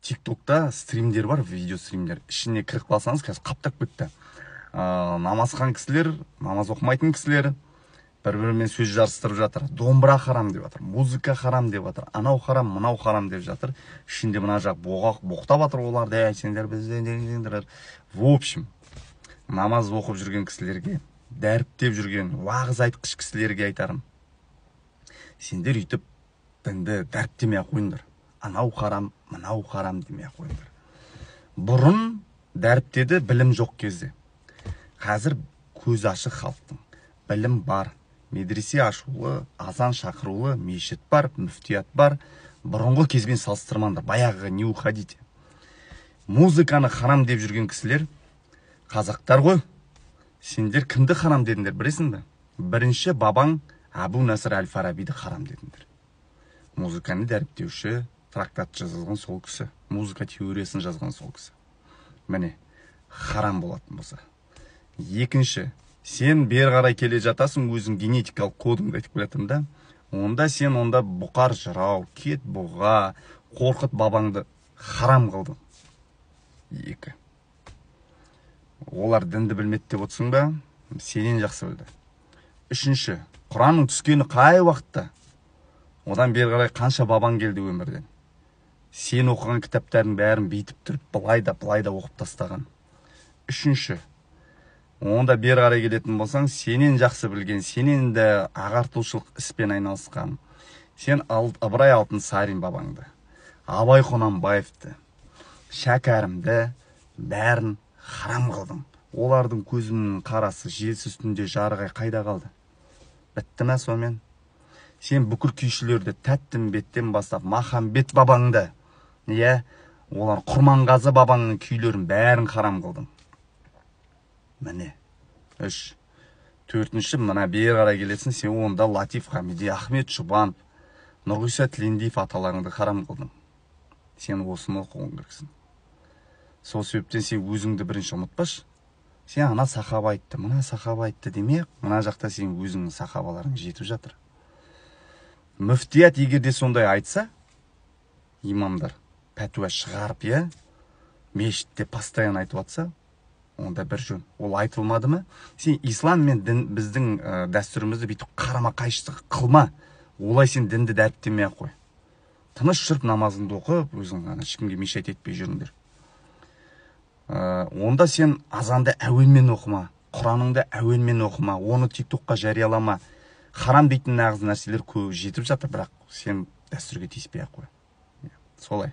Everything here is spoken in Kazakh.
тиктокта стримдер бар, видео стримдер. Ішіне кіріп қалсаңыз, қазір қаптап кетті. Намазхан кісілер, намаз оқымайтын кісілер бір-бірімен сөз жарыстырып жатыр. Домбыра харам деп жатыр, музыка харам деп жатыр, анау харам, мынау харам деп жатыр. Ішінде мына жақ боқтап жатыр оларды, сендер бізден. В общем, намаз оқып жүрген кісілерге, дәріптеп жүрген, уағыз айтқыш кісілерге айтарым. Сендер үйтіп дінді дәріптемей қойыңдар. Анау харам, мынау харам демей қойыңдар. Бұрын дәріптеді білім жоқ кезде. Қазір көз ашық халықтың. Білім бар, медресе ашулы, азан шақырулы, мешіт бар, мүфтият бар. Бұрынғы кезбен салыстырмаңдар, баяғыға не уходите. Музыканы харам деп жүрген кісілер қазақтар ғой. Сендер кімді харам дедіңдер, білесің бе? Бірінші бабаң Абу Насыр әл-Фарабиді харам дедіңдер. Музыканы дәріптеуші, трактат жазған сол кісі, музыка теориясын жазған сол кісі. Міне, харам болатын болса. Екінші, сен бер қарай келе жатасың, өзің генетикалық кодыңды айтып келетін да, онда сен бұқар жырау, кет бұға, қорқыт бабаңды харам қылдың. Екі. Олар дінді білмеді деп отырсың ба? Сенен жақсы білді. Үшінші, Құранның түскені қай уақытта? Одан бері қарай қанша бабаң келді өмірден? Сен оқыған кітаптардың бәрін бейтіп тұрып, былай да оқып тастаған. Үшінші, онда бері қарай келетін болсаң, сенен жақсы білген, сенен де ағартушылық іспен айналысқан. Сен Ыбырай Алтынсарин бабаңды, Абай Құнанбаевты, Шәкәрімді бәрін харам қылдың. Олардың көзінің қарасы желсіз түнде жарығай қайда қалды? Бітті ме сонымен? Сен бүкіл күйшілерді Тәттімбеттен бастап Махамбет бабаңды, олар Құрманғазы бабаңның күйлерін бәрін харам қылдың. Міне. Үш. Төртінші, мына бері қарай келесің, сен онда Латиф Хамиди, Ахмет Жұбанов, Нұрғиса Тілендиев аталарыңды харам қылдың. Сен осыны оқуың керексің. Сол себептен сен өзіңді бірінші ұмытпаш. Сен ана сахаба айтты, мына сахаба айтты демек, мына жақта сен өзіңнің сахабаларың жетіп жатыр. Мүфтият егерде сондай айтса, имамдар пәтуа шығарып, мешітте постоянно айтып атса, онда бір жөн. Ол айтылмады ма? Сен ислам мен біздің дәстүрімізді бүйтіп қарама қайшылық қылма. Олай сен дінді дәріптемей ақ қой. Тыныш жүріп намазыңды оқып, өзің ғана ешкімге мешайт етпей жүріңдер. Онда сен азанды әуенмен оқыма, Құраныңды әуенмен оқыма, оны тиктокқа жариялама. Харам дейтін нағыз нәрселер көп жетіп жатыр, бірақ сен дәстүрге тиіспей ақ қой. Солай.